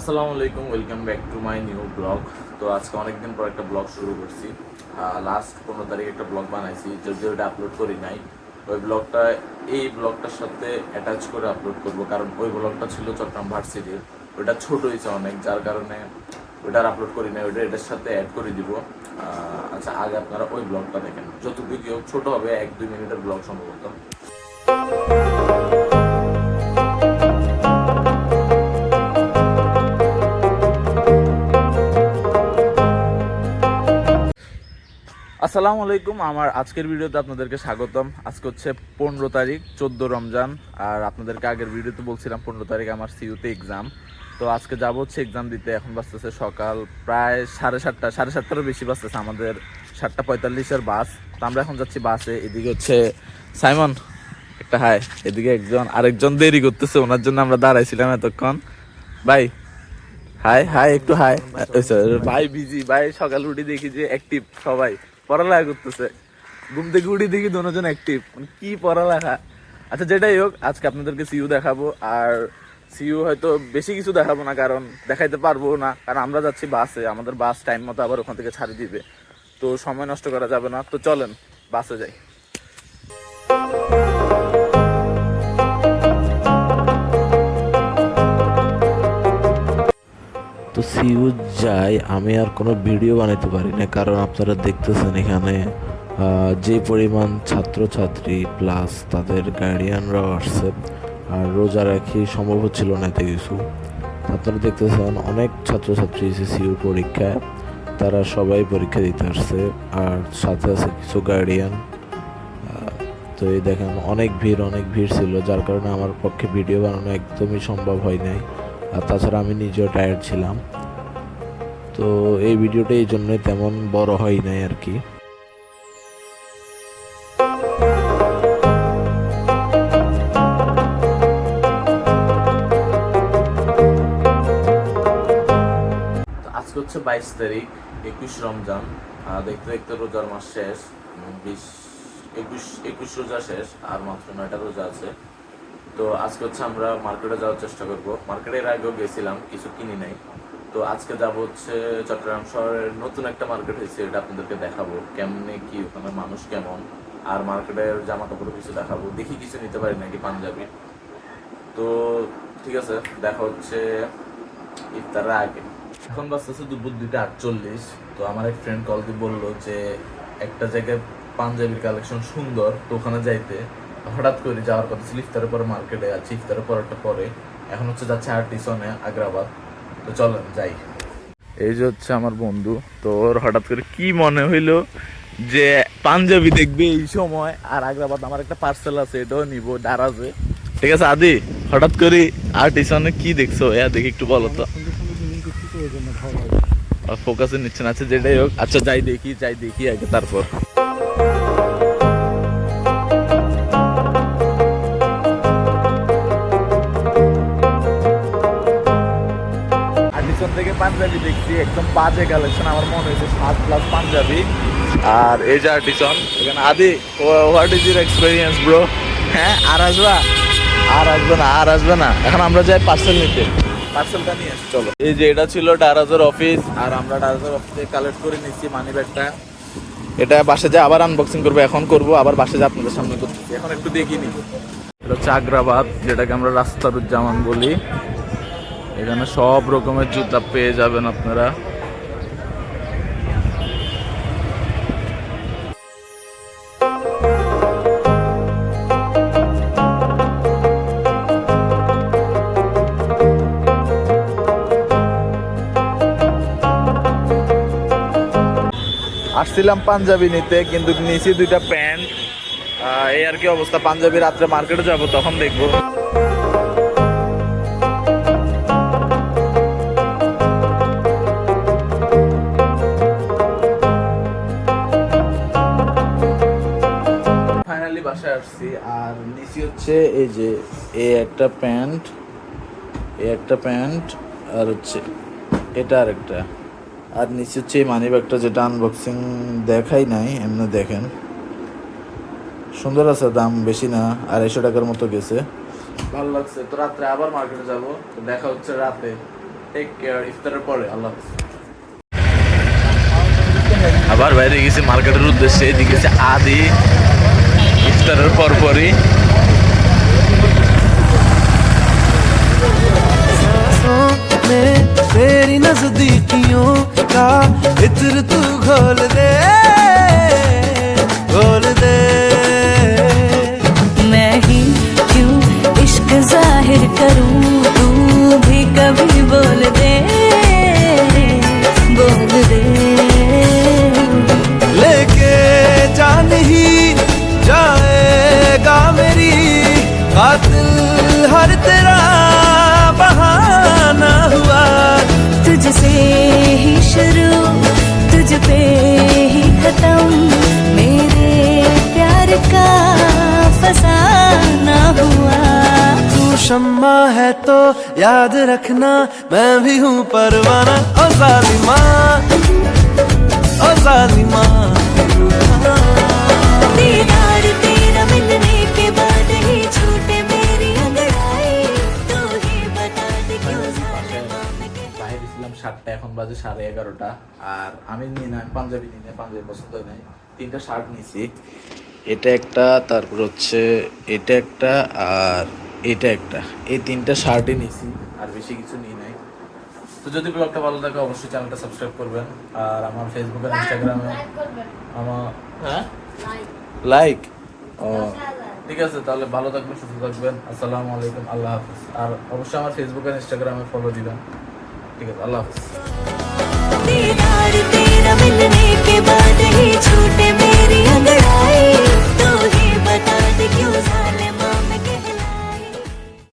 আসসালামু আলাইকুম, welcome back to my new blog. তো আজকে অনেকদিন পর একটা ব্লগ শুরু করছি। লাস্ট 15 তারিখ একটা ব্লগ বানাইছি, যদিও ওটা আপলোড করি নাই। ওই ব্লগটা এই ব্লগটার সাথে অ্যাটাচ করে আপলোড করব, কারণ ওই ব্লগটা ছিল চট্টগ্রাম ভার্সিটির। ওইটা ছোট হয়েছে অনেক, যার কারণে ওইটা আর আপলোড করি নাই। ওইটা এটার সাথে অ্যাড করে দিব। আচ্ছা, আগে আপনারা ওই ব্লগটা দেখেন, যতটুকু হোক ছোট হবে, 1-2 মিনিটের ব্লগ সম্ভবত। আসসালামু আলাইকুম, আমার আজকের ভিডিওতে আপনাদেরকে স্বাগতম। আজকে হচ্ছে 15 তারিখ, 14 রমজান। আর আপনাদেরকে আগের ভিডিওতে বলছিলাম 15 তারিখ আমার সিইউতে এক্সাম। তো আজকে যাবো হচ্ছে এক্সাম দিতে। এখন বাজতেছে সকাল প্রায় 7:30, 7:30টারও বেশি বাজতেছে। আমাদের 7:45-এর বাস। তো আমরা এখন যাচ্ছি বাসে। এদিকে হচ্ছে সাইমন, একটা হাই। এদিকে আরেকজন দেরি করতেছে, ওনার জন্য আমরা দাঁড়াইছিলাম এতক্ষণ। ভাই হাই হাই, একটু হাই। ভাই বিজি, ভাই সকাল উঠে দেখি যে অ্যাক্টিভ সবাই, পড়ালেখা করতেছে। ঘুম থেকে উঠে দেখি দুজন অ্যাক্টিভ, কি পড়ালেখা। আচ্ছা, যেটাই হোক, আজকে আপনাদেরকে সিইউ দেখাবো। আর সিইউ হয়তো বেশি কিছু দেখাবো না, কারণ দেখাইতে পারবো না, কারণ আমরা যাচ্ছি বাসে। আমাদের বাস টাইম মতো আবার ওখান থেকে ছাড়ি দিবে, তো সময় নষ্ট করা যাবে না। তো চলেন বাসে যাই। তো সিইউ যাই, আমি আর কোনো ভিডিও বানাইতে পারি না, কারণ আপনারা দেখতেছেন এখানে যে পরিমাণ ছাত্রছাত্রী প্লাস তাদের গার্ডিয়ানরাও আসছে। আর রোজা রাখি সম্ভব হচ্ছিল না এতে কিছু। আপনারা দেখতেছেন অনেক ছাত্রছাত্রী এসে সিইউর পরীক্ষায়, তারা সবাই পরীক্ষা দিতে আসছে। আর সাথে আছে কিছু গার্ডিয়ান। তো এই দেখেন অনেক ভিড় ছিল, যার কারণে আমার পক্ষে ভিডিও বানানো একদমই সম্ভব হয় নাই। আর তাছাড়া আমি নিজেও টায়ার্ড ছিলাম। তো এই ভিডিওটা এই জন্যই তেমন বড় হয় নাই আর কি। আজকে হচ্ছে 22 তারিখ, 21 রমজান। দেখতে দেখতে রোজার মাস শেষ। 21 রোজা শেষ, আর মাত্র 9টা রোজা আছে। তো আজকে হচ্ছে আমরা মার্কেটে যাওয়ার চেষ্টা করব। মার্কেটে এর আগেও গেছিলাম, কিছু কিনি নাই। তো আজকে যাব হচ্ছে চট্টগ্রাম শহরের নতুন একটা মার্কেট হয়েছে, এটা আপনাদেরকে দেখাবো কেমনে কি, ওখানে মানুষ কেমন। আর মার্কেটের জামা কাপড় কিছু দেখাবো, দেখি কিছু নিতে পারি নাকি পাঞ্জাবি। তো ঠিক আছে, দেখা হচ্ছে ইফতারের আগে। এখন বাজতেছে দুপুর 2:48। তো আমার এক ফ্রেন্ড কল দিয়ে বললো যে একটা জায়গায় পাঞ্জাবির কালেকশন সুন্দর, তো ওখানে যাইতে। হঠাৎ করে যাওয়ার কথা ছিল ইফতারের পরে মার্কেটে, আছে ইফতারের পরেরটা পরে। এখন হচ্ছে যাচ্ছে আর্টিসনে, আগ্রাবাদ। তো চলেন যাই। এই যে হচ্ছে আমার বন্ধু, তো ওর হঠাৎ করে কি মনে হইলো যে পাঞ্জাবি দেখবে এই সময়। আর আগ্রাবাদ আমার একটা পার্সেল আছে, এটাও নিব দারাজে। ঠিক আছে আদি, হঠাৎ করে আর্টিসনে কি দেখছো? দেখি একটু বলো তো। ফোকাসে নিচ্ছে না। আচ্ছা, যেটাই হোক, আচ্ছা যাই দেখি আগে, তারপর। আর্টিসন থেকে পাঞ্জাবি দেখছি, একদম বাজে কালেকশন। আমার মনে হয়েছে 7+ পাঞ্জাবি। আর এই যে আর্টিসন, এখানে আদি, what is your experience bro? হ্যাঁ, আর আসবে না। এখন আমরা যাই পার্সেল নিতে, পার্সেলটা নিয়ে আসি, চলো। এই যে এটা ছিল ডারাজের অফিস, আর আমরা ডারাজের অফিসে কালেক্ট করে নিচ্ছি মানি ব্যাগটা। এটা বাসে যায় আবার আনবক্সিং করবো, এখন করবো আবার বাসে যায় আপনাদের সামনে করতেছি। এখন একটু দেখিনি। এটা হচ্ছে আগ্রাবাদ, যেটাকে আমরা রাস্তারুজ্জামান বলি। এখানে সব রকমের জুতা পেয়ে যাবেন আপনারা। আসছিলাম পাঞ্জাবি নিতে, কিন্তু নিচে 2টা প্যান্ট। এই আর কি অবস্থা। পাঞ্জাবি রাত্রে মার্কেটে যাব, তখন দেখবো। ফাইনালি বাসায় আসছি। আর নিচে হচ্ছে এই যে একটা প্যান্ট, আর হচ্ছে এটা আর একটা। আর নিচে হচ্ছে এই মানি ব্যাগটা, যেটা আনবক্সিং দেখাই নাই, এমনি দেখেন। সুন্দর আছে, দাম বেশি না, 250 টাকার মতো গেছে। ভালো লাগছে। তো রাত্রে আবার মার্কেটে যাব, তো দেখা হচ্ছে রাতে। টেক কেয়ার, ইফতারের পরে আল্লাহ হাফেজ। আবার বাইরে গেছি মার্কেটের উদ্দেশ্যে, এদিকে গেছে আদি ইফতারের পরপরই। तेरी नजदीकियों का इत्र तू घोल दे मैं ही क्यों इश्क जाहिर करूं, तू भी कभी बोल दे लेके जान ही जाएगा मेरी कातिल हर तेरा बहाना हुआ। तुझसे ही शुरू तुझ पे ही खत्म, मेरे प्यार का फसाना हुआ। तू शम्मा है तो याद रखना मैं भी हूँ परवाना। ओ जालिमा, ओ जालिमा, दीदार तेरा मिलने के बाद ही छूटे मेरी अंगड़ाई, तू ही बता दे क्यों जालिमा मैं বাইরে ছিলাম 7টা, এখন বাজে 11:30। আর আমি নিই না পাঞ্জাবি, নিই না পাঞ্জাবি, পছন্দ হয় নাই। 3টা শার্ট নিয়েছি, এটা একটা, তারপর হচ্ছে এটা একটা, আর এটা একটা। এই 3টা শার্টই নিয়েছি, আর বেশি কিছু নিই নাই। তো যদি ব্লগটা ভালো লাগে অবশ্যই চ্যানেলটা সাবস্ক্রাইব করবেন। আর আমার ফেসবুক আর ইনস্টাগ্রামে আমার লাইক ও ঠিক আছে, তাহলে ভালো থাকবেন, সুস্থ থাকবেন। আসসালামু আলাইকুম, আল্লাহ হাফিজ। আর অবশ্যই আমার ফেসবুক আর ইনস্টাগ্রামে ফলো দিবেন। ঠিক আছে, আল্লাহ হাফিজ। दीदार तेरा मिलने के बाद ही छूटे मेरी अंगड़ाई।